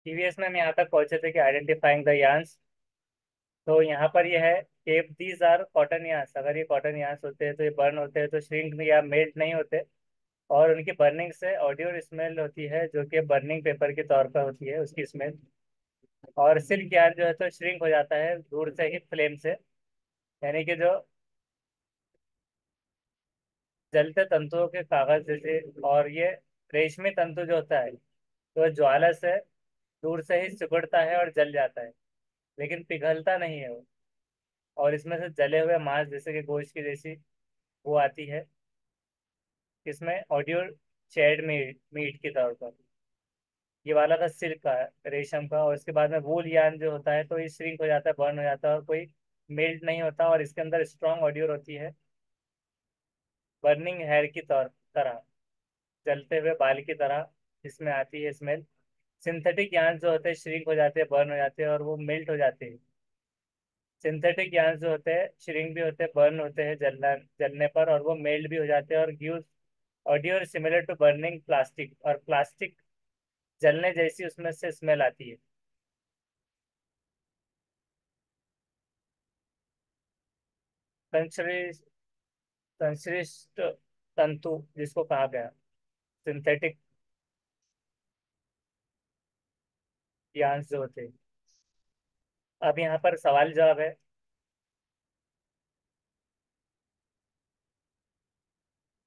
Previous में हम यहाँ तक पहुंचे थे कि आइडेंटिफाइंग द यार्न्स। तो यहाँ पर ये है कि दीज आर कॉटन यार्न्स। अगर ये कॉटन यार्न्स होते हैं तो ये बर्न होते हैं तो श्रिंक या मेल्ट नहीं होते। और उनकी बर्निंग से ऑडियो स्मेल होती है जो कि बर्निंग पेपर के तौर पर होती है उसकी स्मेल। और सिल्क यार्न जो है तो श्रिंक हो जाता है दूर से ही फ्लेम से। यानी कि जो जलते तंतुओं के कागज जैसे। और ये रेशमी तंतु जो होता है तो ज्वाला से दूर से ही सिकुड़ता है और जल जाता है, लेकिन पिघलता नहीं है वो। और इसमें से जले हुए मांस जैसे कि गोश्त की जैसी वो आती है। इसमें ऑडियो शेड मीट के तौर पर। ये वाला था सिल्क का, रेशम का। और इसके बाद में वूल यार्न जो होता है तो ये श्रिंक हो जाता है, बर्न हो जाता है और कोई मेल्ट नहीं होता। और इसके अंदर स्ट्रॉन्ग ऑडियो होती है, बर्निंग हेयर की तरह, जलते हुए बाल की तरह इसमें आती है स्मेल। सिंथेटिक यार्न जो होते हैं श्रिंक हो जाते हैं, बर्न हो जाते हैं और वो मेल्ट हो जाते हैं। सिंथेटिक यार्न जो होते हैं श्रिंक भी होते हैं, बर्न होते हैं जलने पर, और वो मेल्ट भी हो जाते हैं और gives audio similar to burning plastic. और प्लास्टिक जलने जैसी उसमें से स्मेल आती है। संश्लिष्ट संश्लिष्ट तंतु जिसको कहा गया सिंथेटिक यार्न्स जो होते हैं। अब यहाँ पर सवाल जवाब है,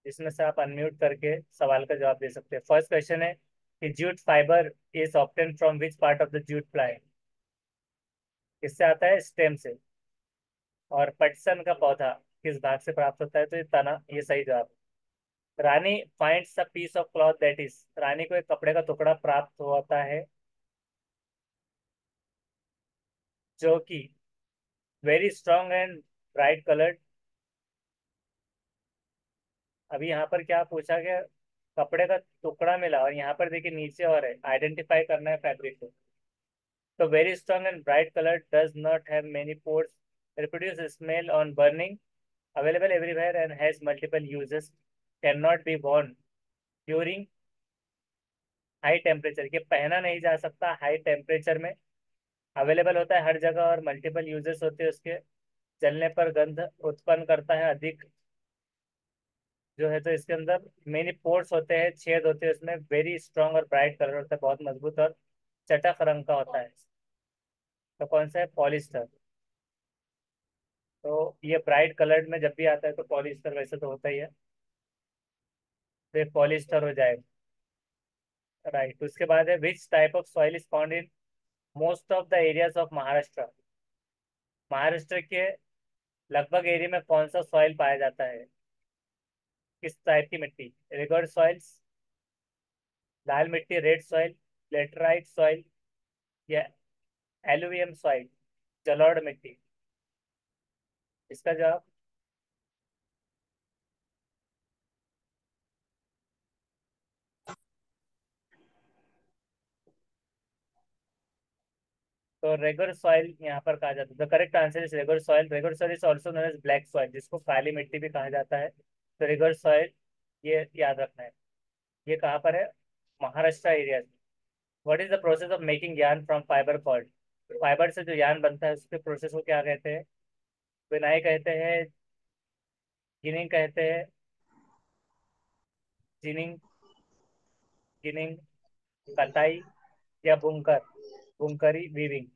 जिसमें से आप अनम्यूट करके सवाल का जवाब दे सकते हैं। फर्स्ट क्वेश्चन है कि jute fibre is obtain from which part of the jute plant. किससे आता है? स्टेम से। और पटसन का पौधा किस भाग से प्राप्त होता है? तो ये तना, ये सही जवाब है। Rani finds a piece of cloth that is, Rani को एक कपड़े का टुकड़ा प्राप्त होता है जो कि very strong and bright coloured. अभी यहाँ पर क्या पूछा गया? कपड़े का टुकड़ा मिला, और यहाँ पर देखिए नीचे और है, आइडेंटिफाई करना है फैब्रिक को। तो very strong and bright colour does not have many pores, reproduce smell on burning, available everywhere and has multiple uses, cannot be worn during high temperature. ये पहना नहीं जा सकता हाई टेम्परेचर में, अवेलेबल होता है हर जगह और मल्टीपल यूजेस होते हैं उसके। जलने पर गंध उत्पन्न करता है अधिक जो है। तो इसके अंदर मेनी पोर्स होते हैं, छेद होते हैं उसमें। वेरी स्ट्रांग और ब्राइट कलर होता है, बहुत मजबूत और चटक रंग का होता है। तो कौन सा है? पॉलिस्टर। तो ये ब्राइट कलर्ड में जब भी आता है तो पॉलिस्टर वैसे तो होता ही है, तो ये पॉलिस्टर हो जाएगा। राइट। उसके बाद है which type of soil is found in most of the areas of Maharashtra. Maharashtra के लगभग एरिया में कौन सा सॉइल पाया जाता है? किस टाइप की मिट्टी? रिगर्ड सॉइल्स, लाल मिट्टी, रेड सॉइल, लेटराइट सॉइल, या एलुवियम सॉइल, जलोढ़ मिट्टी। इसका जवाब? तो रेगुलर सॉइल यहाँ पर कहा जाता है। The correct answer is regular soil. Regular soil is also known as black soil, जिसको काली मिट्टी भी कहा जाता है। तो रेगुलर सॉइल, ये याद रखना है। ये कहाँ पर है? Maharashtra area. What is the process of making yarn from fibre cord. Fibre से जो यार्न बनता है उसके प्रोसेस को क्या कहते हैं? बिनाई कहते हैं, जिनिंग कहते हैं, जिनिंग, जिनिंग, कताई, या बुनकर, बुनकरी वीविंग।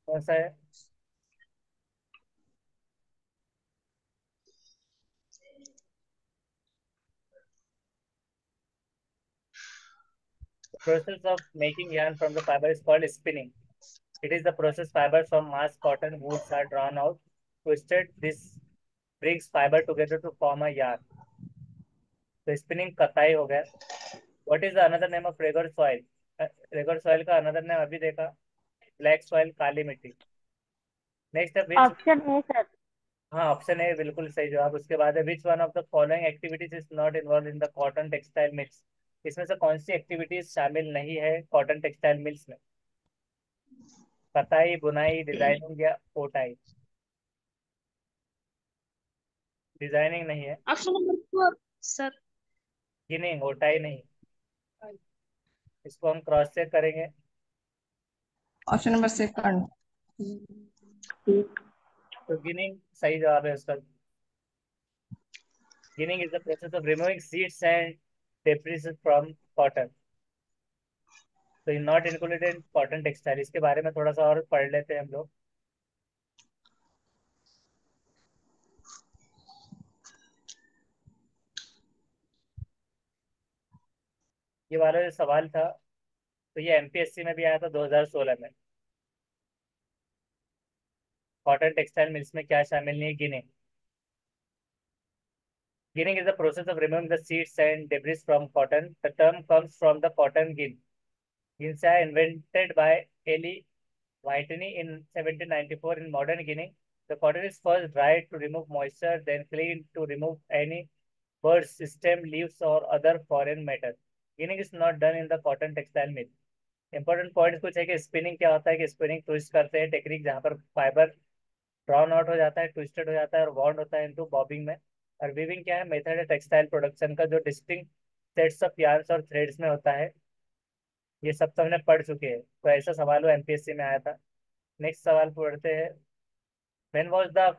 कौन सा है? The process of making yarn from the fiber is called spinning. It is the process fibers from mass cotton woods are drawn out, twisted. This brings fiber together to form a yarn. तो spinning कताई हो गया। What is the another name of regular soil? Regular soil का another name अभी देखा, black soil, काली मिट्टी। Next है विच। Option है सर। हाँ, ऑप्शन ए बिल्कुल सही जवाब। उसके बाद है which one of the following activities is not involve in the cotton textile mills. इसमें से कौन सी एक्टिविटीज शामिल नहीं है कॉटन टेक्सटाइल मिल्स में? कताई, बुनाई, डिजाइनिंग, या पोटाई। डिजाइनिंग नहीं है। Option number 4 sir. गिनिंग, ओटाई नहीं। इसको हम क्रॉस चेक करेंगे। Option number second. तो गिनिंग सही जवाब है उसका। Ginning is the process of removing seeds and debris from cotton. तो नॉट इंक्लूडेड कॉटन टेक्सटाइल, इसके बारे में थोड़ा सा और पढ़ लेते हैं हम लोग। ये वाला जो सवाल था, तो ये एमपीएससी में भी आया था 2016 में। कॉटन टेक्सटाइल मिल्स में क्या शामिल नहीं है? Ginning. Ginning is the process of removing the seeds and debris from cotton. The term comes from the cotton gin. Gins are invented by Eli Whitney in 1794 in modern ginning. The cotton is first dried to remove moisture, then cleaned to remove any birds, stem, leaves, or other foreign matter. Ginning is not done in the cotton textile mill. Important point कुछ है कि spinning क्या होता है, कि spinning twist करते हैं, technique जहाँ पर फाइबर ड्रॉन आउट हो जाता है, ट्विस्टेड हो जाता है और बॉन्ड होता है इनटू बॉबिंग में। और वीविंग क्या है? मेथड है टेक्सटाइल प्रोडक्शन का, जो डिस्टिंक्ट सेट्स ऑफ यार्न्स और थ्रेड्स में होता है। ये सब तो हमने पढ़ चुके हैं, तो ऐसा सवाल वो एमपीएससी में आया था। नेक्स्ट सवाल पढ़ते हैं। When was the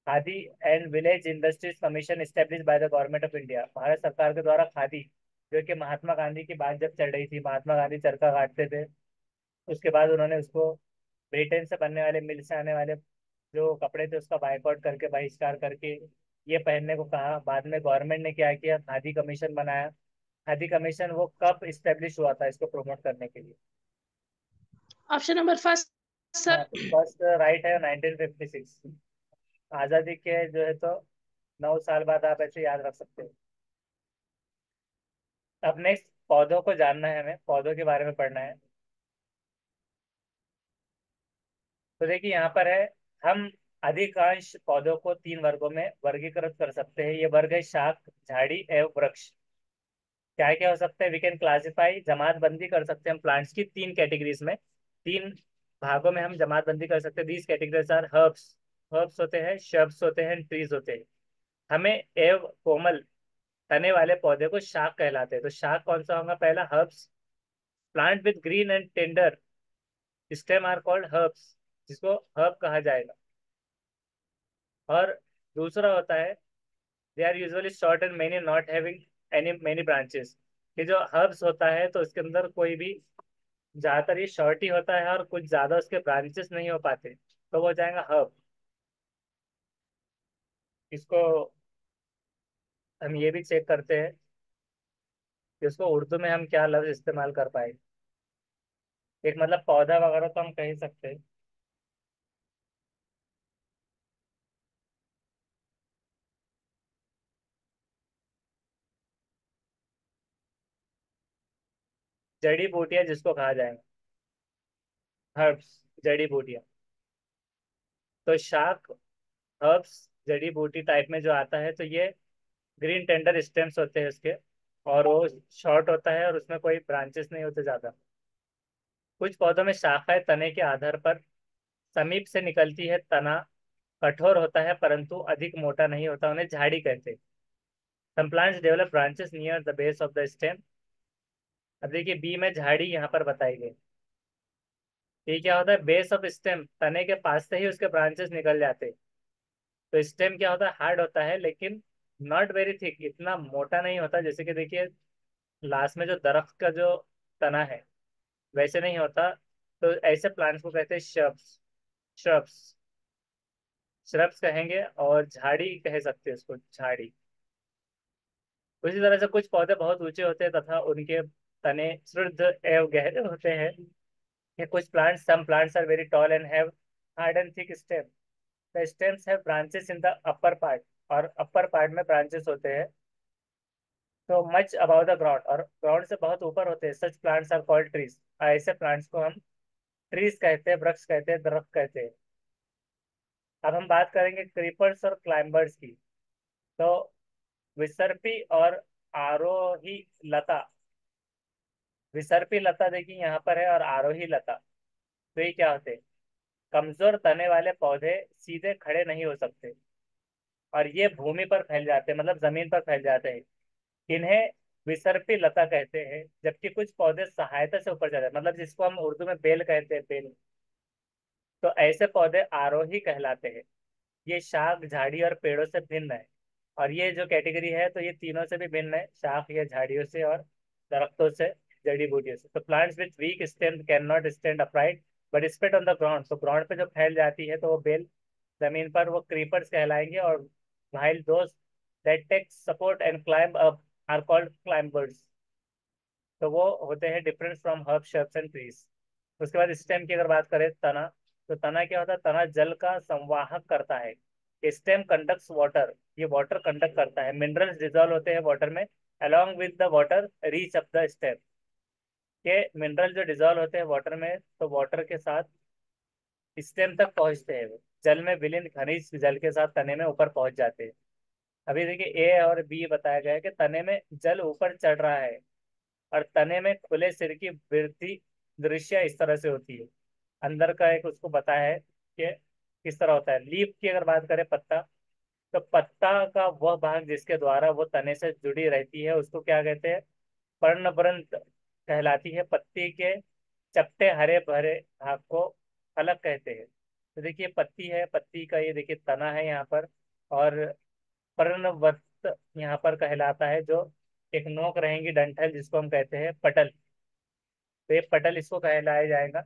khadi and village industries commission establish by the government of India? Bharat सरकार के द्वारा खादी, जो कि महात्मा गांधी की बात जब चल रही थी, महात्मा गांधी चरखा काटते थे, उसके बाद उन्होंने उसको ब्रिटेन से बनने वाले, मिल से आने वाले जो कपड़े थे उसका बायकॉट करके, बहिष्कार करके ये पहनने को कहा। बाद में गवर्नमेंट ने क्या किया? खादी कमीशन बनाया। खादी कमीशन वो कब इस्टेब्लिश हुआ था इसको प्रमोट करने के लिए? ऑप्शन नंबर फर्स्ट हाँ, सर। तो फर्स्ट राइट है 1956। आज़ादी के जो है तो 9 साल बाद, आप ऐसे याद रख सकते हो। अब नेक्स्ट पौधों को जानना है, हमें पौधों के बारे में पढ़ना है। तो देखिए यहाँ पर है, हम अधिकांश पौधों को 3 वर्गों में वर्गीकृत कर सकते हैं। ये वर्ग है शाख, झाड़ी एवं वृक्ष। क्या क्या हो सकते हैं? वी कैन क्लासिफाई, जमात बंदी कर सकते हैं हम प्लांट्स की 3 कैटेगरीज में, 3 भागों में हम जमात बंदी कर सकते हैं। These categories are herbs, herbs होते हैं, शब्स होते हैं, ट्रीज होते हैं। हमें एव कोमल तने वाले पौधे को शाक कहलाते हैं। तो शाक कौन सा होगा? पहला herbs, plant with green and tender stem are called herbs, जिसको हर्ब कहा जाएगा। और दूसरा होता है, they are usually short and many not having any many branches. ये जो हर्ब्स होता है तो इसके अंदर कोई भी, ज्यादातर ये शॉर्ट ही होता है और कुछ ज्यादा उसके ब्रांचेस नहीं हो पाते, तो वो हो जाएगा हर्ब। इसको हम ये भी चेक करते हैं कि उसको उर्दू में हम क्या लफ्ज इस्तेमाल कर पाए। एक मतलब पौधा वगैरह तो हम कह ही सकते हैं। जड़ी बूटियां जिसको कहा जाएगा, हर्ब्स, जड़ी बूटियां। तो शाक, हर्ब्स, जड़ी बूटी टाइप में जो आता है, तो ये ग्रीन टेंडर स्टेम्स होते हैं उसके, और वो शॉर्ट होता है और उसमें कोई ब्रांचेस नहीं होते ज्यादा। कुछ पौधों में शाखाएं तने के आधार पर समीप से निकलती है। तना कठोर होता है परंतु अधिक मोटा नहीं होता, उन्हें झाड़ी कहते हैं। Some plants develop branches near the base of the stem. अब देखिए बी में झाड़ी यहाँ पर बताई गई। ये क्या होता है? बेस ऑफ स्टेम, तने के पास से ही उसके ब्रांचेस निकल जाते हैं। तो स्टेम क्या होता है? हार्ड होता है, लेकिन नॉट वेरी थिक, इतना मोटा नहीं होता। जैसे कि देखिए लास्ट में जो दरख्त का जो तना है वैसे नहीं होता। तो ऐसे प्लांट्स को कहते हैं श्रब्स। श्रब्स, श्रब्स कहेंगे, और झाड़ी कह सकते हैं उसको, झाड़ी। उसी तरह से कुछ पौधे बहुत ऊंचे होते हैं तथा उनके तने शुद्ध एवं गहरे होते हैं। ये कुछ plants, some plants are very tall and have hard and thick stem. The stems have branches in the upper part, और अपर पार्ट में ब्रांचेस होते हैं। तो मच अबाउ द ग्राउंड, और ग्राउंड से बहुत ऊपर होते हैं। Such plants are called trees. ऐसे प्लांट्स को हम ट्रीज कहते हैं, वृक्ष कहते हैं, दरख्त कहते हैं। अब हम बात करेंगे क्रीपर्स और क्लाइंबर्स की। तो विसर्पी और आरोही लता। विसर्पी लता देखिए यहाँ पर है, और आरोही लता, तो ये क्या होते हैं? कमजोर तने वाले पौधे, सीधे खड़े नहीं हो सकते और ये भूमि पर फैल जाते हैं, मतलब जमीन पर फैल जाते हैं। इन्हें विसर्पी लता कहते हैं, जबकि कुछ पौधे सहायता से ऊपर चढ़ते हैं, मतलब जिसको हम उर्दू में बेल कहते हैं, बेल। तो ऐसे पौधे आरोही कहलाते हैं। ये शाख, झाड़ी और पेड़ों से भिन्न है। और ये जो कैटेगरी है, तो ये तीनों से भी भिन्न है, शाख या झाड़ियों से और दरख्तों से, जड़ी बूटियों से। तो plants with week stem can not stand upright but spread on the ground. तो ग्राउंड पे जो फैल जाती है तो वो बेल, जमीन पर वो क्रीपर्स कहलाएंगे। और while those that take support and climb up are called climbers। तो वो होते हैं different from herb shrubs and trees. उसके बाद स्टेम की अगर बात करें, तना। तो तना क्या होता है? तना जल का संवाहक करता है। स्टेम कंडक्ट्स वाटर, ये वाटर कंडक्ट करता है। मिनरल्स डिजोल्व होते हैं वाटर में, along with the water reach up the stem। के मिनरल जो डिजोल्व होते हैं वाटर में, तो वाटर के साथ स्टेम तक पहुंचते हैं वो। जल में विलीन खनिज जल के साथ तने में ऊपर पहुंच जाते हैं। अभी देखिए, ए और बी बताया गया है कि तने में जल ऊपर चढ़ रहा है, और तने में खुले सिर की वृद्धि दृश्य इस तरह से होती है। अंदर का एक उसको बताया है कि किस तरह होता है। लीफ की अगर बात करें, पत्ता। तो पत्ता का वह भाग जिसके द्वारा वो तने से जुड़ी रहती है, उसको क्या कहते हैं? पर्णवृंत कहलाती है। पत्ती के चपटे हरे भरे भाग को फलक कहते हैं। तो देखिए, पत्ती है, पत्ती का ये देखिए तना है यहाँ पर। और पर्णवृत्त यहाँ पर कहलाता है, जो एक नोक रहेंगी, डंठल, जिसको हम कहते हैं पटल। तो ये पटल इसको कहलाया जाएगा।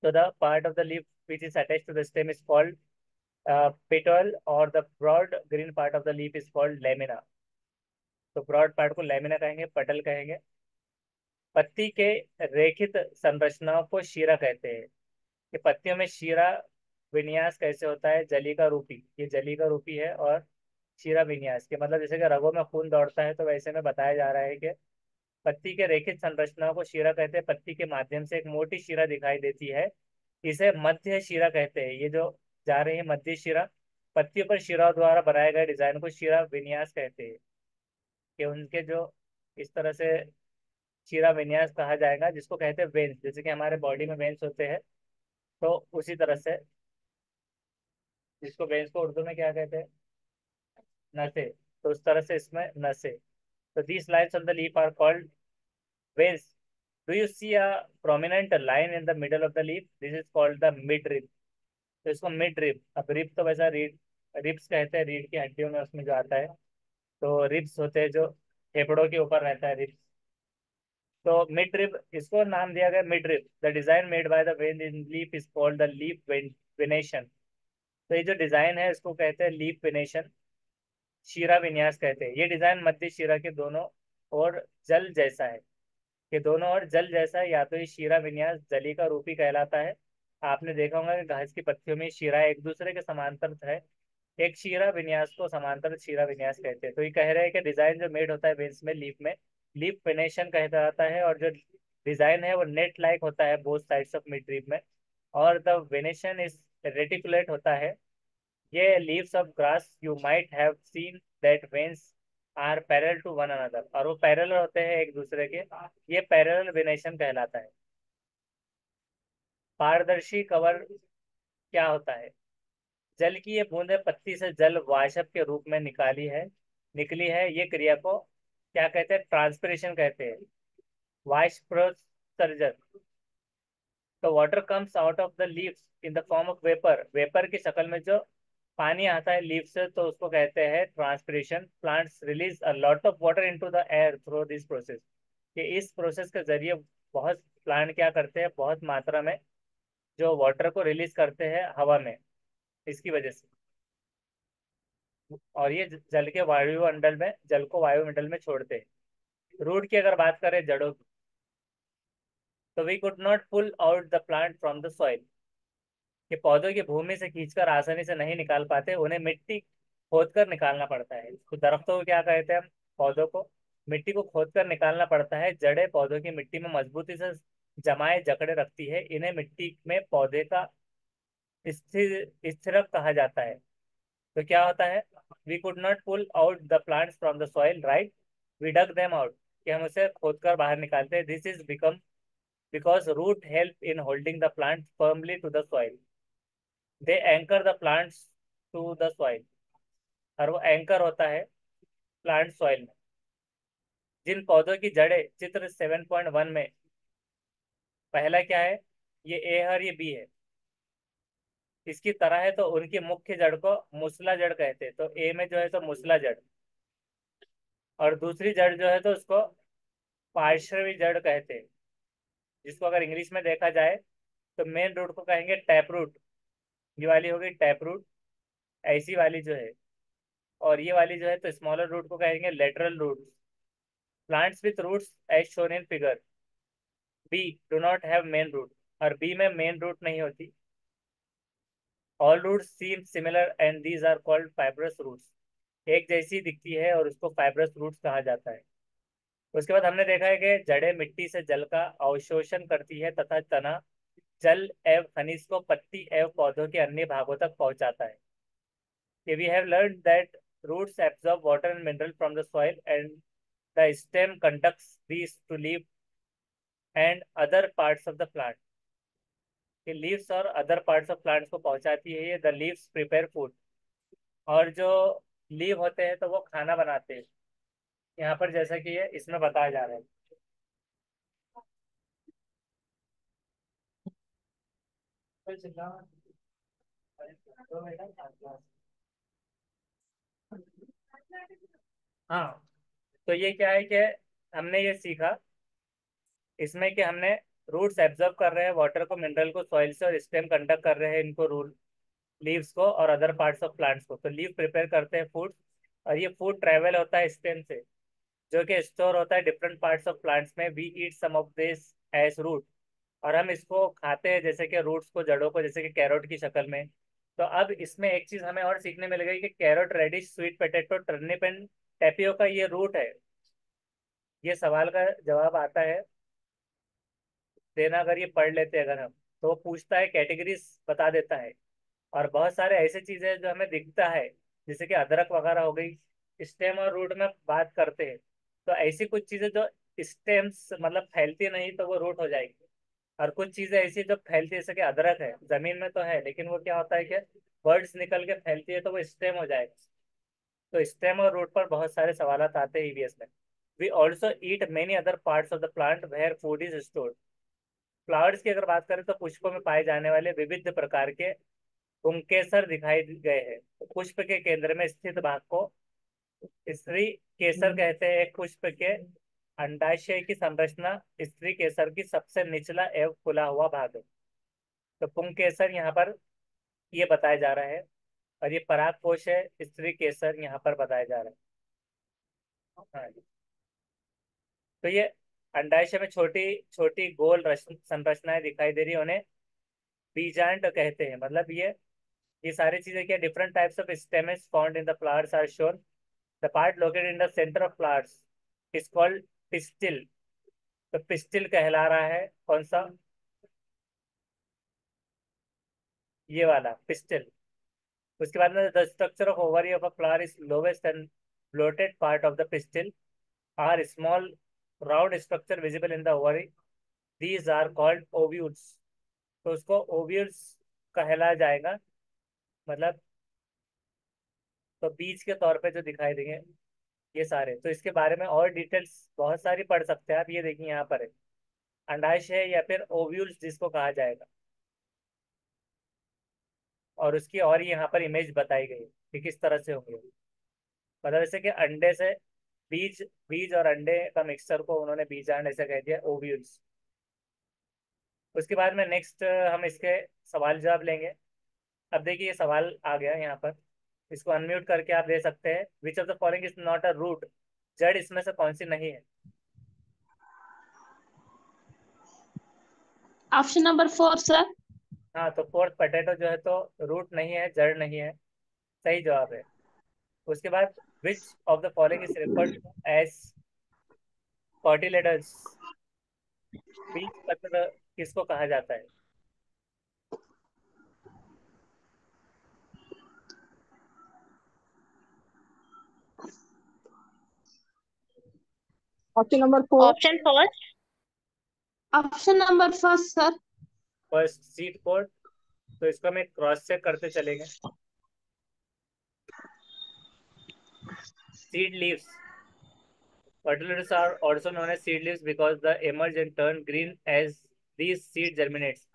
तो the part of the leaf which is attach to the stem is called petal, और the broad green part of the leaf is called lamina. तो ब्रॉड पार्ट को लेमिना कहेंगे, पटल कहेंगे। पत्ती के रेखित संरचनाओं को शीरा कहते हैं। कि पत्तियों में शीरा विन्यास कैसे होता है? जली का रूपी, ये जली का रूपी है। और शीरा विन्यास के मतलब जैसे कि रगों में खून दौड़ता है, तो वैसे में बताया जा रहा है कि पत्ती के रेखित संरचनाओं को शीरा कहते हैं। पत्ती के माध्यम से एक मोटी शीरा दिखाई देती है, इसे मध्य शीरा कहते हैं। ये जो जा रही है मध्य शीरा, पत्तियों पर शीरा द्वारा बनाए गए डिजाइन को शीरा विन्यास कहते हैं। कि उनके जो इस तरह से शीरा विन्यास कहा जाएगा, जिसको कहते हैं वेन्स। जैसे कि हमारे बॉडी में वेन्स होते हैं, तो उसी तरह से, जिसको वेन्स को उर्दू में क्या कहते हैं? नसें। तो उस तरह से इसमें नसें। तो these lines on the leaf are called veins. Do you see a prominent line in the middle of the leaf? This is called the midrib। तो इसको मिड रिब, अब रिब तो वैसा रीड, रिब्स कहते हैं रीढ़ की हड्डियों में, उसमें जो आता है। तो रिब्स होते हैं जो फेफड़ों के ऊपर रहता है, रिब्स। तो मिड रिब, इसको नाम दिया गया mid rib. The design made by the when in leaf is called the leaf venation. तो ये जो डिजाइन है, इसको कहते हैं लीफ वेनेशन, शीरा विन्यास कहते हैं। ये डिजाइन मध्य शीरा के दोनों और जल जैसा है। कि दोनों ओर जल जैसा है, या तो ये शीरा विन्यास जली का रूपी कहलाता है। आपने देखा होगा कि घास की पत्तियों में शीरा एक दूसरे के समांतर है। एक शीरा विन्यास को समांतर शीरा विन्यास कहते हैं। तो ये कह रहे हैं कि डिजाइन जो मेड होता है वेन्स में लीफ वेनेशन कहता जाता है। और जो डिजाइन है वो नेट लाइक होता है both sides of mid leaf में। और द वेनेशन इज रेटिकुलेट होता है। ये leaves of grass you might have seen that veins are parallel to one another, और वो पैरेलल होते हैं एक दूसरे के। ये पैरेलल वेनेशन कहलाता है। पारदर्शी कवर क्या होता है? जल की ये बूंदें पत्ती से जल वाष्प के रूप में निकली है। ये क्रिया को क्या कहते हैं? ट्रांसपिरेशन कहते हैं। वाष्पोत्सर्जन। तो water comes out of the leaves in the form of vapour, vapour की शक्ल में जो पानी आता है लीफ से, तो उसको कहते हैं transpiration. Plants release a lot of water into the air through this process. कि इस प्रोसेस के जरिए बहुत प्लांट क्या करते हैं? बहुत मात्रा में जो वाटर को रिलीज करते हैं हवा में, इसकी वजह से। और ये जल के वायुमंडल में, जल को वायुमंडल में छोड़ते हैं। रूट की अगर बात करें, जड़ों की। तो we could not pull out the plant from the soil. कि पौधों की भूमि से खींचकर आसानी से नहीं निकाल पाते, उन्हें मिट्टी खोद कर निकालना पड़ता है। तो दरख्तों को क्या कहते हैं हम? पौधों को मिट्टी को खोद कर निकालना पड़ता है। जड़ें पौधों की मिट्टी में मजबूती से जमाए जकड़े रखती है। इन्हें मिट्टी में पौधे का स्थिरक कहा जाता है। तो क्या होता है? We could not pull out the plants from the soil, right. We dug them out, कि हम उसे खोद कर बाहर निकालते हैं। This is become because root help in holding the plant firmly to the soil. They anchor the plants to the soil. और वो एंकर होता है प्लांट सॉइल में। जिन पौधों की जड़ें चित्र 7.1 में, पहला क्या है, ये ए है और ये बी है, इसकी तरह है, तो उनकी मुख्य जड़ को मूसला जड़ कहते हैं। तो ए में जो है तो मूसला जड़, और दूसरी जड़ जो है तो उसको पार्श्वी जड़ कहते हैं, जिसको अगर इंग्लिश में देखा जाए तो मेन रूट को कहेंगे टैप रूट। ये वाली होगी टैप रूट, ऐसी वाली जो है, और ये वाली जो है तो स्मॉलर रूट को कहेंगे lateral root. Plants with roots as shown in figure B do not have main root, और बी में मेन रूट नहीं होती। All roots seem similar and these are called fibrous roots. एक जैसी दिखती है और उसको फाइब्रस रूट्स कहा जाता है। उसके बाद हमने देखा है कि जड़ें मिट्टी से जल का अवशोषण करती है तथा तना जल एवं खनिज को पत्ती एवं पौधों के अन्य भागों तक पहुंचाता है। We have learned that roots absorb water and mineral from the soil, and the stem conducts these to leaf and other parts of the plant. ये लीव्स और अदर पार्ट्स ऑफ प्लांट्स को पहुंचाती है। ये द लीव्स प्रिपेयर फूड, और जो leave होते हैं तो वो खाना बनाते हैं। यहाँ पर जैसा कि ये इसमें बताया जा रहा है। हाँ, तो ये क्या है कि हमने ये सीखा इसमें कि हमने रूट्स एब्जॉर्ब कर रहे हैं वाटर को, मिनरल को सॉइल से, और स्टेम कंडक्ट कर रहे हैं इनको रूल लीव्स को और अदर पार्ट्स ऑफ प्लांट्स को। तो लीव प्रिपेयर करते हैं फूड, और ये फूड ट्रेवल होता है स्टेम से, जो कि स्टोर होता है डिफरेंट पार्ट्स ऑफ प्लांट्स में। We eat some of this as root, और हम इसको खाते हैं जैसे कि रूट्स को, जड़ों को, जैसे कि कैरोट की शक्ल में। तो अब इसमें एक चीज हमें और सीखने में लगेगी कि carrot, radish, sweet potato, turnip and tapioca का ये रूट है। ये सवाल का जवाब आता है देना, अगर ये पढ़ लेते हैं अगर हम, तो वो पूछता है, कैटेगरीज बता देता है। और बहुत सारे ऐसे चीजें हैं जो हमें दिखता है, जैसे कि अदरक वगैरह हो गई, स्टेम और रूट में बात करते हैं। तो ऐसी कुछ चीजें जो स्टेम्स मतलब फैलती नहीं तो वो रूट हो जाएगी, और कुछ चीजें ऐसी जो फैलती है, जैसे कि अदरक है, जमीन में तो है लेकिन वो क्या होता है कि बर्ड्स निकल के फैलती है तो वो स्टेम हो जाएगा। तो स्टेम और रूट पर बहुत सारे सवाल आते हैं ईवीएस में। We also eat many other parts of the plant where food is stored. Flowers की अगर बात करें तो पुष्पों में पाए जाने वाले विविध प्रकार के पुंकेसर दिखाई गए हैं। तो पुष्प के केंद्र में स्थित भाग को स्त्री केसर कहते हैं। एक पुष्प के अंडाशय की संरचना स्त्री केसर की सबसे निचला एवं खुला हुआ भाग है। तो पुंकेसर यहाँ पर ये बताया जा रहा है, और ये पराग कोश है, स्त्री केसर यहाँ पर बताया जा रहा है। हाँ, तो ये अंडाशय में छोटी छोटी गोल संरचनाएं दिखाई दे रही है, उन्हें बीजांड कहते हैं। मतलब ये सारी चीजें क्या, different types of stems found in the flowers are shown. The part located in the centre of flowers is called pistil. तो पिस्टिल कहला रहा है कौन सा, ये वाला पिस्टिल। उसके बाद में the structure of ovary of a flower is lowest and bloated part of the pistil are small round structure visible in the ovary, these are called ovules. तो उसको ओव्यूल्स कहला जाएगा, मतलब तो बीज के तौर पे जो दिखाई देंगे ये सारे। तो इसके बारे में और डिटेल्स बहुत सारी पढ़ सकते हैं आप। ये देखिए यहाँ पर है अंडाशय या फिर ओव्यूल्स जिसको कहा जाएगा, और उसकी और यहाँ पर इमेज बताई गई कि किस तरह से होंगे। मतलब जैसे कि अंडे से बीज, बीज और अंडे का मिक्सचर को उन्होंने बीजांड ऐसे कह दिया, ओव्यूल्स। उसके बाद में नेक्स्ट हम इसके सवाल जवाब लेंगे। अब देखिए ये सवाल आ गया यहाँ पर, इसको अनम्यूट करके आप दे सकते हैं। Which of the following is not a root, जड़ इसमें से कौन सी नहीं है। Option number 4 sir. हाँ, तो फोर्थ पोटैटो जो है तो रूट नहीं है, जड़ नहीं है, सही जवाब है। उसके बाद which of the following is referred to as cotyledons, बीज पत्र किसको कहा जाता है। Option number 4। Option first. Option number first sir. First seed code, तो इसको हम एक क्रॉस चेक करते चलेंगे। Seed leaves, Cotyledons are also known as seed leaves because they emerge and turn green as these seed germinates.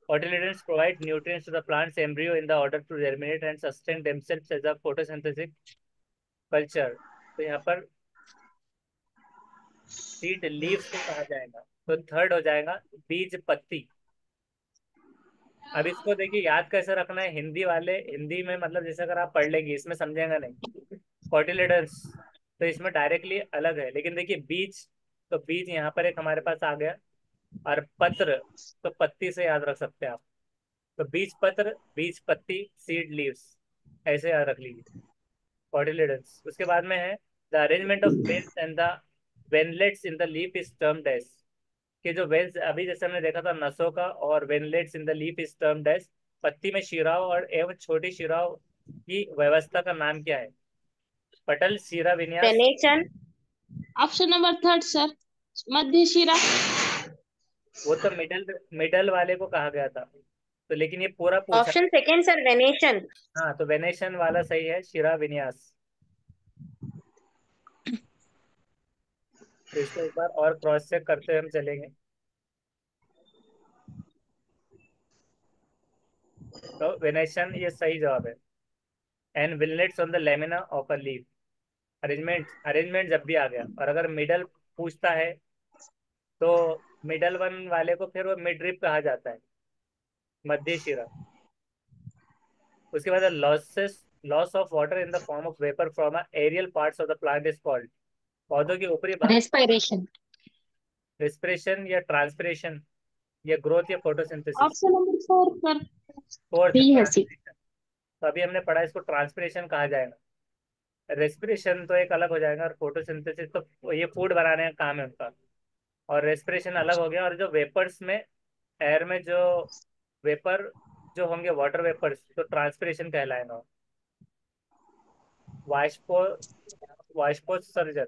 Cotyledons provide nutrients to the plant's embryo in the order to germinate and sustain themselves as a photosynthetic culture. तो यहाँ पर seed leaves को कहा जाएगा। तो third हो जाएगा बीज पत्ती। अब इसको देखिए याद कैसे रखना है, हिंदी वाले हिंदी में मतलब जैसे अगर आप पढ़ लेंगे इसमें समझेगा नहीं। कॉटिलेडन्स तो इसमें डायरेक्टली अलग है, लेकिन देखिए बीज, तो बीज यहाँ पर एक हमारे पास आ गया। और पत्र तो पत्ती से याद रख सकते हैं आप। तो बीज पत्र, बीज पत्ती, सीड लीव्स, ऐसे याद रख लीजिए कॉटिलेडन्स। उसके बाद में है the arrangement of veins and the veinlets in the leaf is termed as. कि जो वेन्स अभी जैसे हमने देखा था नसों का, और veinlets in the leaf is termed as, पत्ती में शिराओं और एवं छोटी शिराओं की व्यवस्था का नाम क्या है? पटल, शिरा विन्यास। Venation. Option number third sir, मध्य शिरा। वो तो मिडल मिडल वाले को कहा गया था, तो लेकिन ये पूरा पूछा ऑप्शन है। Second sir, venation. हाँ, तो वेनेशन वाला सही है, शिरा विन्यास। तो इसको एक बार और क्रॉस चेक करते हुए हम चलेंगे। तो वेनेशन ये सही जवाब है। And veinlets on the lamina of a leaf. Arrangement, arrangement जब भी आ गया और अगर मिडल पूछता है तो मिडल वन वाले को फिर वो मिड रिप कहा जाता है, मध्य शिरा। उसके बाद losses, loss of water in the form of vapour from aerial parts of the plant is called. पौधों के ऊपरी भाग, रेस्पिरेशन। रेस्पिरेशन या ट्रांसपिरेशन, या ग्रोथ या photosynthesis. Option number four sir, fourth, C है सी। ट्रांसपिरेशन। तो अभी हमने पढ़ा इसको ट्रांसपिरेशन कहा जाएगा। रेस्पिरेशन तो एक अलग हो जाएगा, और फोटोसिंथेसिस तो ये फूड बनाने का काम है उनका। और रेस्पिरेशन अलग हो गया। और जो वेपर्स में, एयर में जो वेपर जो होंगे वाटर वेपर्स, तो ट्रांसपिरेशन कहलाएगा। वाष्पो, वाष्पोत्सर्जन।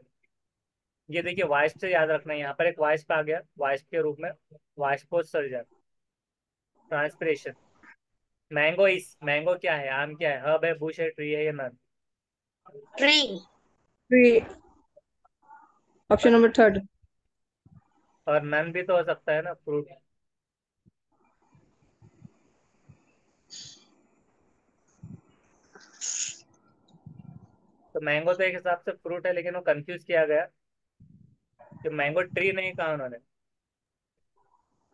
ये देखिए वाष्प से याद रखना है, यहाँ पर एक वाष्प आ गया वाष्प के रूप में, वाष्पोत्सर्जन, ट्रांसपिरेशन। मैंगो, इस मैंगो क्या है, आम क्या है, हर्ब है, बुश है, ट्री है, या none? Three. Three. Option number third. और नन भी तो हो सकता है ना, फ्रूट। तो मैंगो तो एक हिसाब से फ्रूट है, लेकिन वो कंफ्यूज किया गया कि मैंगो ट्री नहीं कहा उन्होंने।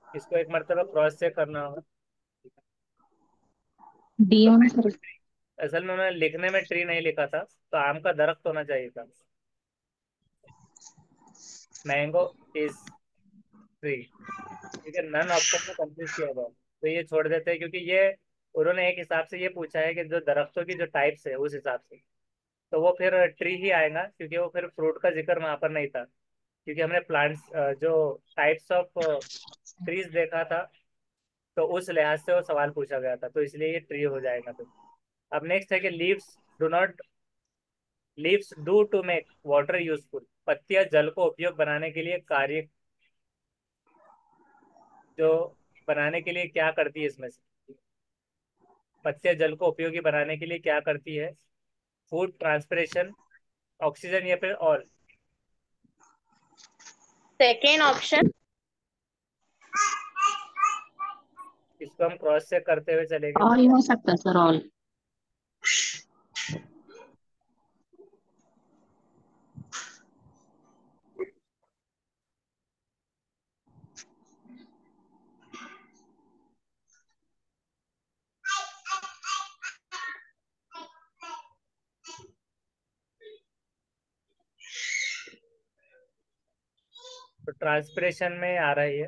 इसको एक मरतबा क्रॉस चेक करना होगा। डी तो होना मैंगो सर। ट्री, असल में उन्होंने लिखने में ट्री नहीं लिखा था, तो आम का दरख्त होना चाहिए था। Mango is tree. ठीक है, नन ऑप्शन में कंफ्यूज किया गया, तो ये छोड़ देते हैं, क्योंकि ये उन्होंने एक हिसाब से ये पूछा है कि जो दरख्तों की जो टाइप्स है उस हिसाब से, तो वो फिर ट्री ही आएगा, क्योंकि वो फिर फ्रूट का जिक्र वहां पर नहीं था। क्योंकि हमने प्लांट्स जो टाइप्स ऑफ ट्रीज देखा था, तो उस लिहाज से वो सवाल पूछा गया था, तो इसलिए ये ट्री हो जाएगा फिर। अब नेक्स्ट है कि leaves do not, leaves do to make water useful. पत्तियां जल को उपयोग बनाने के लिए कार्य, जो बनाने के लिए क्या करती है इसमें से? पत्तियां जल को उपयोगी बनाने के लिए क्या करती है? फूड, ट्रांसपिरेशन, ऑक्सीजन, या फिर ऑल? Second option. इसको हम क्रॉस चेक करते हुए चलेंगे। और ही हो सकता है सर, ऑल। तो ट्रांसपिरेशन में आ रही है।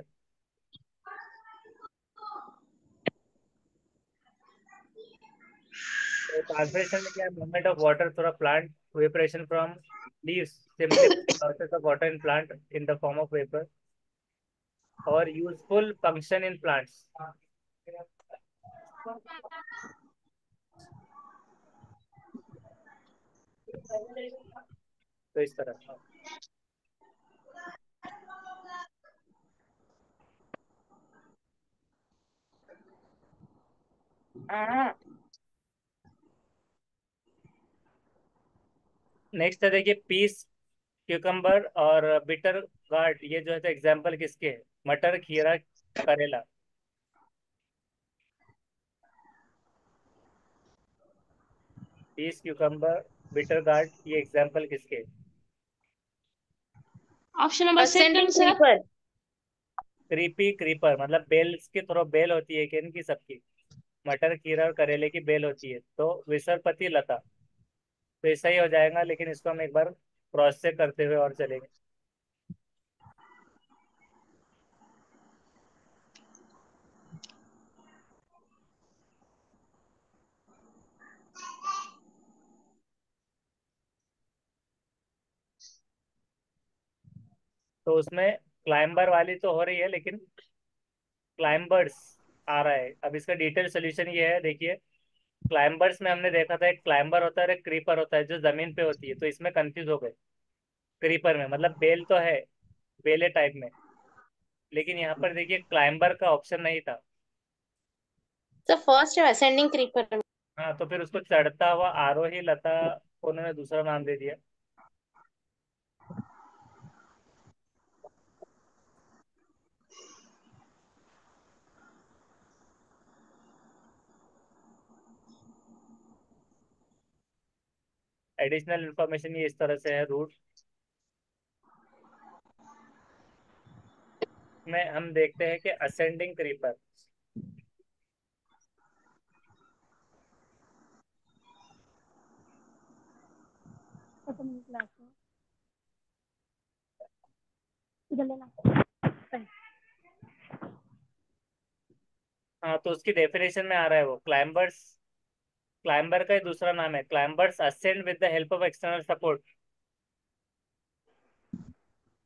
तो ट्रांसपिरेशन में क्या है? Movement of water through a plant, वेपरेशन from leaves simply process of water in plant in the form of vapour, और यूजफुल फंक्शन इन प्लांट्स। तो इस तरह। नेक्स्ट है देखिए पीस क्यूकम्बर और बिटर गार्ड, ये जो है तो एग्जाम्पल किसके है? मटर, खीरा, करेला। पीस, क्यूकम्बर, बिटर गार्ड, ये एग्जाम्पल किसके है? Option number Ascending second sir. creeper. Creepy creeper, मतलब बेल की थ्रो बेल होती है कि इनकी सबकी? मटर, खीरा और करेले की बेल होती है, तो विसरपति लता। तो ऐसा ही हो जाएगा, लेकिन इसको हम एक बार क्रॉस चेक करते हुए और चलेंगे। तो उसमें क्लाइंबर वाली तो हो रही है, लेकिन क्लाइंबर्स आ रहा है। अब इसका डिटेल सोल्यूशन ये है, देखिए। क्लाइंबर्स में हमने देखा था एक क्लाइंबर होता है और एक क्रीपर होता है जो जमीन पे होती है, तो इसमें कंफ्यूज हो गए। क्रीपर में मतलब बेल तो है, बेले टाइप में, लेकिन यहाँ पर देखिए क्लाइंबर का ऑप्शन नहीं था। The first ascending creeper. हाँ, तो फिर उसको चढ़ता हुआ आरोही लता को उन्होंने दूसरा नाम दे दिया। एडिशनल इंफॉर्मेशन ये इस तरह से है। रूट में हम देखते हैं कि असेंडिंग क्रीपर, हाँ, तो उसकी डेफिनेशन में आ रहा है वो क्लाइंबर्स। क्लाइंबर का ही दूसरा नाम है, climbers ascend with the help of external support.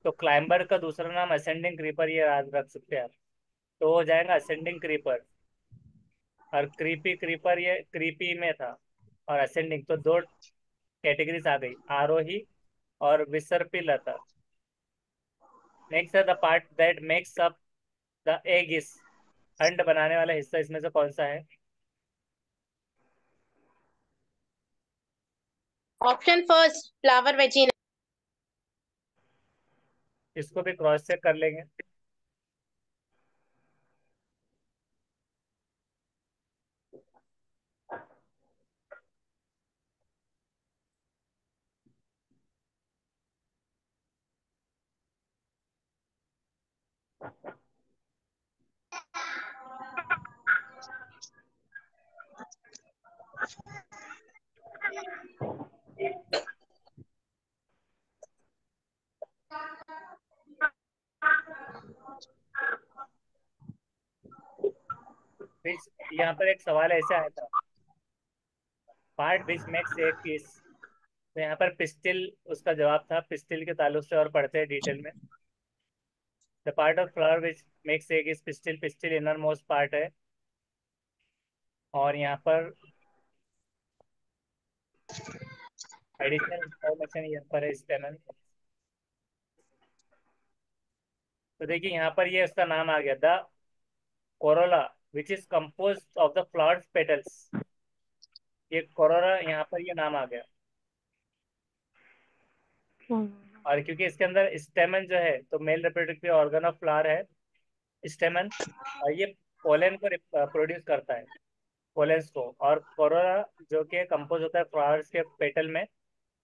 तो क्लाइंबर का दूसरा नाम असेंडिंग क्रीपर, ये याद रख सकते हैं आप। तो हो जाएगा असेंडिंग क्रीपर। और क्रीपी क्रीपर ये क्रीपी में था, और असेंडिंग, तो दो कैटेगरीज आ गई, आरोही और विसर्पी लता। नेक्स्ट है the part that makes up the egg is, अंड बनाने वाला हिस्सा इसमें से कौन सा है? Option first, flower vagina. इसको भी क्रॉस चेक कर लेंगे। Which- यहाँ पर एक सवाल ऐसे आया था, पार्ट विच मेक्स एग किस। तो यहाँ पर पिस्टिल उसका जवाब था, पिस्टिल के ताल्लुक से और पढ़ते हैं डिटेल में। The part of flower which makes egg is pistil, pistil inner most part है। और यहाँ पर एडिशनल इंफॉर्मेशन यहाँ पर है स्टेमन। तो देखिए यहाँ पर ये उसका नाम आ गया, the Corolla which is compose of the flowers petals. ये कोरोला, यहाँ पर ये नाम आ गया। और क्योंकि इसके अंदर स्टेमन जो है, तो male reproductive organ of flower है स्टेमन, और ये पोलन को प्रोड्यूस करता है, पोलेंस को। और कोरोला जो कि कंपोज होता है फ्लावर्स के पेटल में,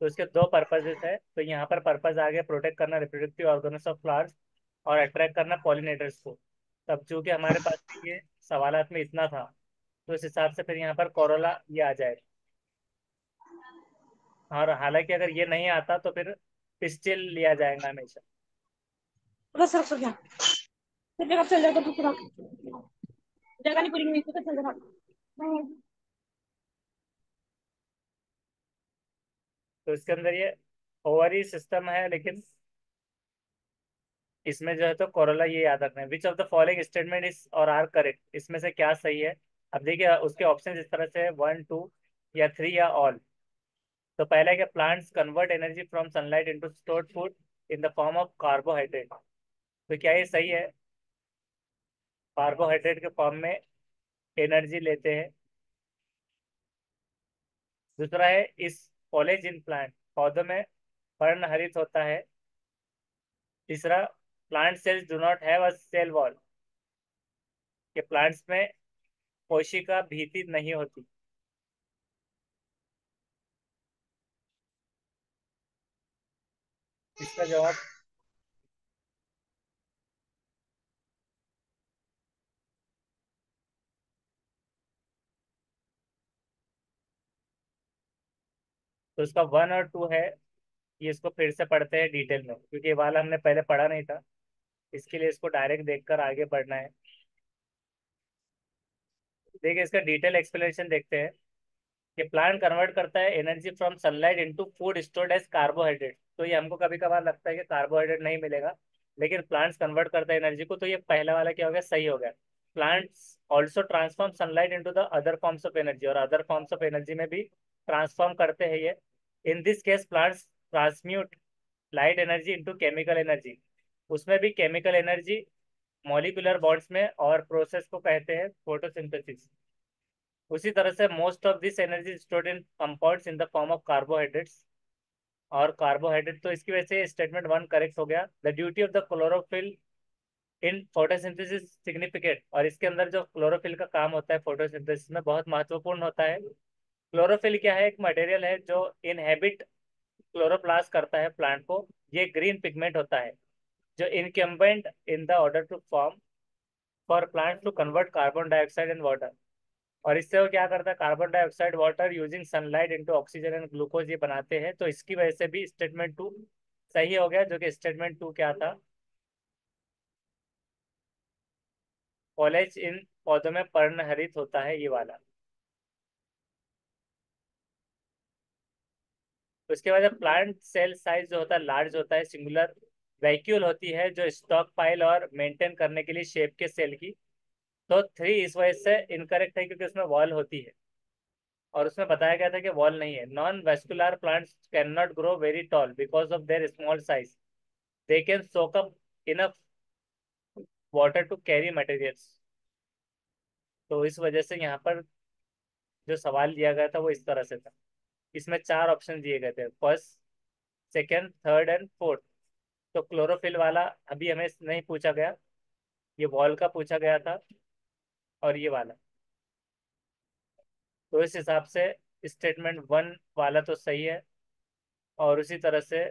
तो इसके दो पर्पजेस है। तो यहाँ पर पर्पज आ गया प्रोटेक्ट करना रिप्रोडक्टिव ऑर्गन्स ऑफ फ्लावर्स, और अट्रैक्ट करना पॉलिनेटर्स को। तब चूंकि हमारे पास में ये सवालात में इतना था, तो इस हिसाब से फिर यहाँ पर कोरोला ये आ जाएगा। और हालांकि अगर ये नहीं आता तो फिर पिस्टिल लिया जाएगा हमेशा। बस रख गया। फिर जगह चल जाएगा दूसरा। जगह नहीं पूरी हुई तो चल जाएगा। तो इसके अंदर ये ओवरी सिस्टम है, लेकिन इसमें जो है तो कोरोला ये याद रखना है। विच of the following statement is और आर करेक्ट, इसमें से क्या सही है? अब देखिए उसके ऑप्शन इस तरह से है, वन, टू या थ्री या ऑल। तो पहला है कि plants convert energy from sunlight into stored food in the form of carbohydrate. तो क्या ये सही है? कार्बोहाइड्रेट के फॉर्म में एनर्जी लेते हैं। दूसरा है इस फॉलेज इन प्लांट, पौधों में पर्णहरित होता है। तीसरा, plant cells do not have a cell wall, कि प्लांट्स में कोशिका भीति नहीं होती। इसका जवाब तो इसका 1 और 2 है। ये इसको फिर से पढ़ते हैं डिटेल में, क्योंकि ये वाला हमने पहले पढ़ा नहीं था, इसके लिए इसको डायरेक्ट देखकर आगे बढ़ना है। देखिए, इसका डिटेल एक्सप्लेनेशन देखते हैं कि प्लांट कन्वर्ट करता है energy from sunlight into food stored as carbohydrate. तो ये हमको कभी कभार लगता है कि कार्बोहाइड्रेट नहीं मिलेगा, लेकिन प्लांट्स कन्वर्ट करता है एनर्जी को, तो ये पहला वाला क्या हो गया, सही हो गया। Plants also transform sunlight into the other forms of energy, और अदर फॉर्म्स ऑफ एनर्जी में भी ट्रांसफॉर्म करते हैं ये। In this case plants transmute light energy into chemical energy. उसमें भी केमिकल एनर्जी मॉलिक्यूलर बॉन्ड्स में, और प्रोसेस को कहते हैं फोटोसिंथेसिस। उसी तरह से most of this energy stored in compounds in the form of carbohydrates. और कार्बोहाइड्रेट, तो इसकी वजह से स्टेटमेंट 1 करेक्ट हो गया। The duty of the chlorophyll in photosynthesis significant, और इसके अंदर जो क्लोरोफिल का काम होता है फोटोसिंथेसिस में बहुत महत्वपूर्ण होता है। क्लोरोफिल क्या है, एक मटेरियल है जो इनहेबिट क्लोरोप्लास्ट करता है प्लांट को। ये ग्रीन पिगमेंट होता है जो incumbent in the order to form for plant to convert carbon dioxide and water. और इससे वो क्या करता है, carbon dioxide water using sunlight into oxygen and glucose ये बनाते हैं। तो इसकी वजह से भी स्टेटमेंट 2 सही हो गया, जो कि स्टेटमेंट 2 क्या था, कॉलेज इन पौधों में पर्णहरित होता है, ये वाला। उसके बाद प्लांट सेल साइज जो होता है लार्ज होता है, सिंगुलर वैक्यूल होती है जो स्टॉक पाइल और मेंटेन करने के लिए शेप के सेल की। तो 3 इस वजह से इनकरेक्ट है, क्योंकि उसमें वॉल होती है, और उसमें बताया गया था कि वॉल नहीं है। Non vascular plants can not grow very tall because of their small size. They can soak up enough water to carry materials. तो इस वजह से यहाँ पर जो सवाल दिया गया था वो इस तरह से था। इसमें 4 ऑप्शन दिए गए थे, first, second, third and fourth. तो क्लोरोफिल वाला अभी हमें नहीं पूछा गया, ये वॉल का पूछा गया था, और ये वाला। तो इस हिसाब से स्टेटमेंट 1 वाला तो सही है। और उसी तरह से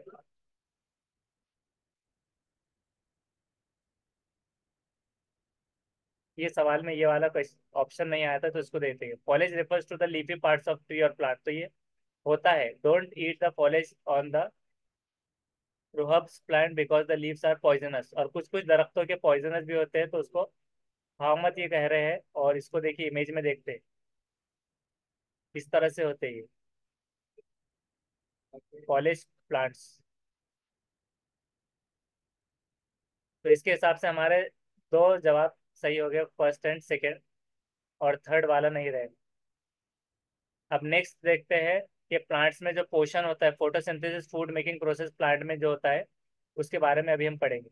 ये सवाल में ये वाला ऑप्शन नहीं आया था, तो इसको देते हैं। Foliage refers to the leafy parts of tree और प्लांट, तो ये होता है don't eat the foliage on the rhubarb plant because the leaves are poisonous. और कुछ कुछ दरख्तों के पॉइजनस भी होते हैं, तो उसको खाओ मत ये कह रहे हैं। और इसको देखिए, इमेज में देखते हैं, इस तरह से होते हैं फॉलेज प्लांट्स। तो इसके हिसाब से हमारे 2 जवाब सही हो गए, फर्स्ट एंड सेकेंड, और थर्ड वाला नहीं रहेगा। अब नेक्स्ट देखते हैं कि प्लांट्स में जो पोषण होता है, photosynthesis food making process plant में जो होता है, उसके बारे में अभी हम पढ़ेंगे।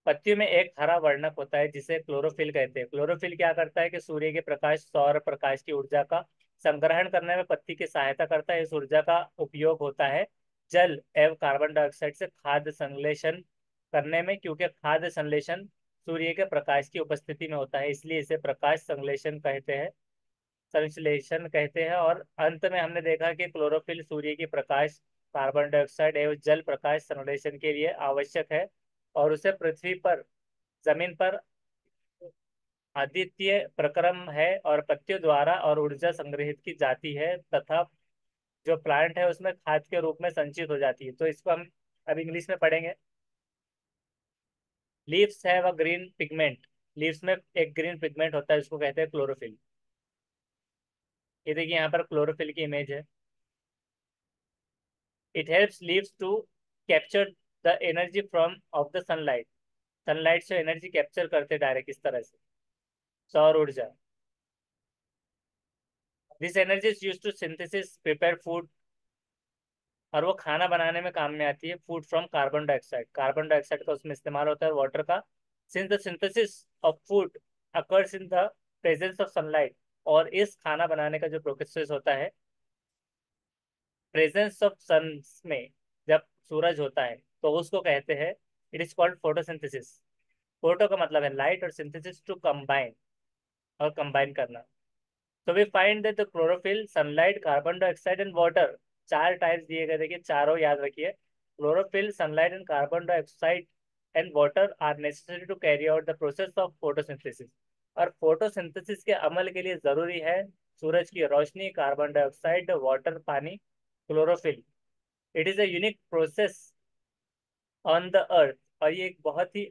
पत्तियों में एक हरा वर्णक होता है जिसे क्लोरोफिल कहते हैं। क्लोरोफिल क्या करता है कि सूर्य के प्रकाश, सौर प्रकाश की ऊर्जा का संग्रहण करने में पत्ती की सहायता करता है। इस ऊर्जा का उपयोग होता है जल एवं कार्बन डाइऑक्साइड से खाद्य संश्लेषण करने में, क्योंकि खाद्य संश्लेषण सूर्य के प्रकाश की उपस्थिति में होता है, इसलिए इसे प्रकाश संश्लेषण कहते हैं, संश्लेषण कहते हैं। और अंत में हमने देखा कि क्लोरोफिल सूर्य की प्रकाश, कार्बन डाइऑक्साइड एवं जल प्रकाश संश्लेषण के लिए आवश्यक है, और उसे पृथ्वी पर, जमीन पर आदित्य प्रक्रम है और पत्तियों द्वारा और ऊर्जा संग्रहित की जाती है, तथा जो प्लांट है उसमें खाद के रूप में संचित हो जाती है। तो इसको हम अब इंग्लिश में पढ़ेंगे। Leaves have a green pigment, leaves में एक ग्रीन पिगमेंट होता है, उसको कहते हैं क्लोरोफिल। ये देखिए, यहाँ पर क्लोरोफिल की इमेज है। It helps leaves to capture the energy from of the sunlight, sunlight से एनर्जी कैप्चर करते डायरेक्ट, इस तरह से सौर ऊर्जा। This energy is use to synthesis prepare food, और वो खाना बनाने में काम में आती है। Food from carbon dioxide, carbon dioxide का उसमें इस्तेमाल होता है, वाटर का। Since the synthesis of food occurs in the presence of sunlight, और इस खाना बनाने का जो प्रोसेस होता है प्रेजेंस ऑफ सन में जब सूरज होता है तो उसको कहते हैं, it is called photosynthesis. Photo का मतलब है लाइट और सिंथेसिस टू कंबाइन, और कंबाइन करना। तो we find that the chlorophyll, sunlight, carbon dioxide and water, चार टाइप्स दिए गए, देखिए चारों याद रखिए। Chlorophyll, sunlight and carbon dioxide and water are necessary to carry out the process of photosynthesis. और फोटोसिंथेसिस के अमल के लिए जरूरी है सूरज की रोशनी, कार्बन डाइऑक्साइड, वाटर पानी, chlorophyll. It is a unique process on the earth, और ये एक बहुत ही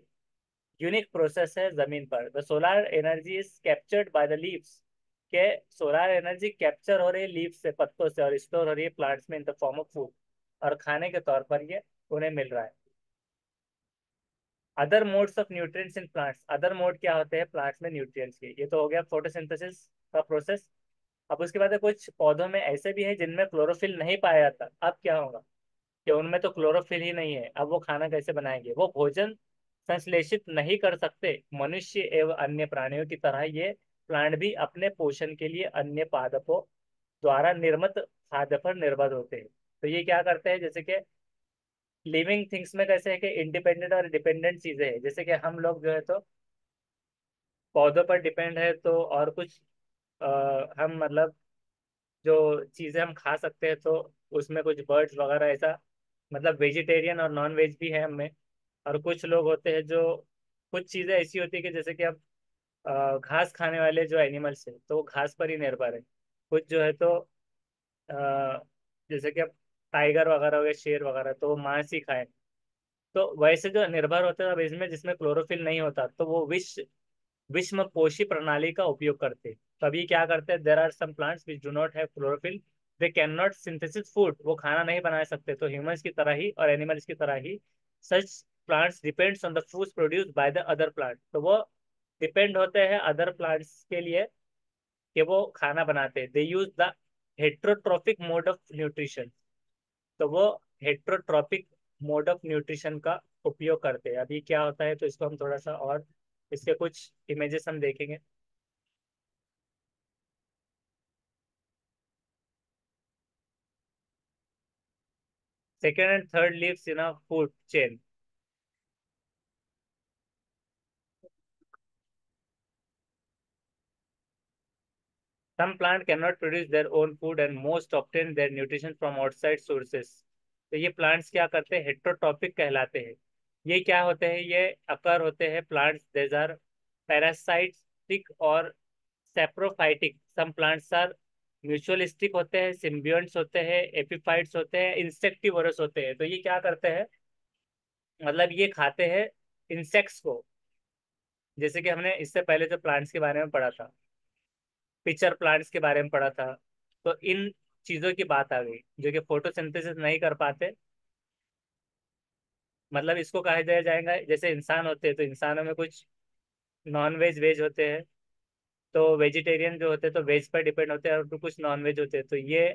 यूनिक प्रोसेस है जमीन पर। The solar energy is captured by the leaves, के सोलर एनर्जी कैप्चर हो रही है लीव्स से, पत्तों से, और स्टोर हो रही है प्लांट्स में इन द फॉर्म ऑफ फूड, और खाने के तौर पर ये उन्हें मिल रहा है। Other modes of nutrients in plants, other mode क्या होते हैं प्लांट्स में न्यूट्रिएंट्स के, ये तो हो गया फोटोसिंथेसिस का प्रोसेस। अब उसके बाद कुछ पौधों में ऐसे भी है जिनमें क्लोरोफिल नहीं पाया जाता। अब क्या होगा कि उनमें तो क्लोरोफिल ही नहीं है, अब वो खाना कैसे बनाएंगे, वो भोजन संश्लेषित नहीं कर सकते। मनुष्य एवं अन्य प्राणियों की तरह ये प्लांट भी अपने पोषण के लिए अन्य पादपों द्वारा निर्मित खाद्य पर निर्भर होते हैं। तो ये क्या करते हैं, जैसे कि लिविंग थिंग्स में कैसे है कि इंडिपेंडेंट और डिपेंडेंट चीजें हैं, जैसे कि हम लोग जो है तो पौधों पर डिपेंड है, तो और कुछ हम मतलब जो चीजें हम खा सकते हैं, तो उसमें कुछ बर्ड्स वगैरह ऐसा, मतलब वेजिटेरियन और नॉन वेज भी है हमें। और कुछ लोग होते हैं जो, कुछ चीजें ऐसी होती है कि जैसे कि अब घास खाने वाले जो एनिमल्स है तो वो घास पर ही निर्भर है। कुछ जो है तो जैसे कि अब टाइगर वगैरह हो गया, शेर वगैरह, तो वो मांस ही खाए। तो वैसे जो निर्भर होते हैं अब इसमें, जिसमें क्लोरोफिल नहीं होता, तो वो विषम पोषी प्रणाली का उपयोग करते हैं। तभी क्या करते हैं, there are some plants which do not have chlorophyll, they can not synthesis food, वो खाना नहीं बना सकते। तो ह्यूमंस की तरह ही और एनिमल्स की तरह ही such plants depends on the foods produced by the other plant, तो वो डिपेंड होते हैं अदर प्लांट्स के लिए कि वो खाना बनाते हैं। They use the heterotrophic mode of nutrition, तो वो हेट्रोट्रॉपिक मोड ऑफ न्यूट्रिशन का उपयोग करते हैं। अभी क्या होता है, तो इसको हम थोड़ा सा और इसके कुछ इमेजेस हम देखेंगे। Second and third leaves in a food chain. Some plant cannot produce their own food and most obtain their nutrition from outside sources. तो ये प्लांट्स क्या करते हैं, हेट्रोट्रॉपिक कहलाते हैं। ये क्या होते हैं, ये अकर होते हैं प्लांट्स, देज आर पैरासाइटिक और saprophytic. Some plants are mutualistic होते हैं, सिम्बियंट्स होते हैं, एपिफाइट्स होते हैं, इंसेक्टिवोरस होते हैं। तो ये क्या करते हैं, मतलब ये खाते हैं इंसेक्ट्स को। जैसे कि हमने इससे पहले जो प्लांट्स के बारे में पढ़ा था, पिक्चर प्लांट्स के बारे में पढ़ा था, तो इन चीजों की बात आ गई जो कि फोटोसिंथेसिस नहीं कर पाते। मतलब इसको कहा जाएगा, जैसे इंसान होते हैं तो इंसानों में कुछ नॉन वेज वेज होते हैं, तो वेजिटेरियन जो होते हैं तो वेज पर डिपेंड होते हैं, और तो कुछ नॉन वेज होते हैं। तो ये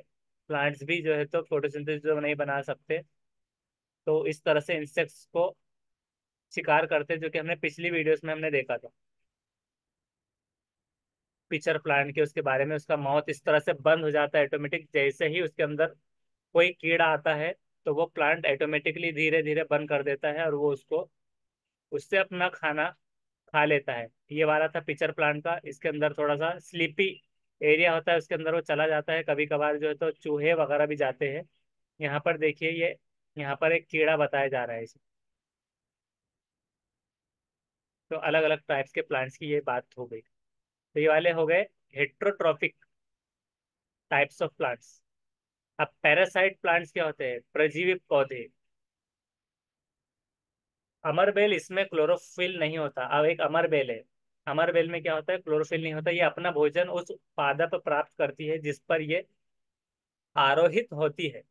प्लांट्स भी जो है तो फोटोसिंथेसिस जो नहीं बना सकते, तो इस तरह से इंसेक्ट्स को शिकार करते हैं, जो कि हमने पिछली वीडियोस में हमने देखा था पिक्चर प्लांट के, उसके बारे में। उसका माउथ इस तरह से बंद हो जाता है ऑटोमेटिक, जैसे ही उसके अंदर कोई कीड़ा आता है तो वो प्लांट ऑटोमेटिकली धीरे धीरे बंद कर देता है, और वो उसको, उससे अपना खाना खा लेता है। ये वाला था पिक्चर प्लांट का। इसके अंदर थोड़ा सा स्लीपी एरिया होता है, उसके अंदर वो चला जाता है। कभी कभार जो है तो चूहे वगैरह भी जाते हैं। यहाँ पर देखिए, ये यहाँ पर एक कीड़ा बताया जा रहा है इसे। तो अलग अलग टाइप्स के प्लांट्स की ये बात हो गई। तो ये वाले हो गए हेट्रोट्रॉफिक टाइप्स ऑफ प्लांट्स। अब पैरासाइट प्लांट्स क्या होते हैं, परजीवी पौधे। अमरबेल, इसमें क्लोरोफिल नहीं होता। अब एक अमरबेल है, अमरबेल में क्या होता है, क्लोरोफिल नहीं होता। ये अपना भोजन उस पादप प्राप्त करती है जिस पर ये आरोहित होती है।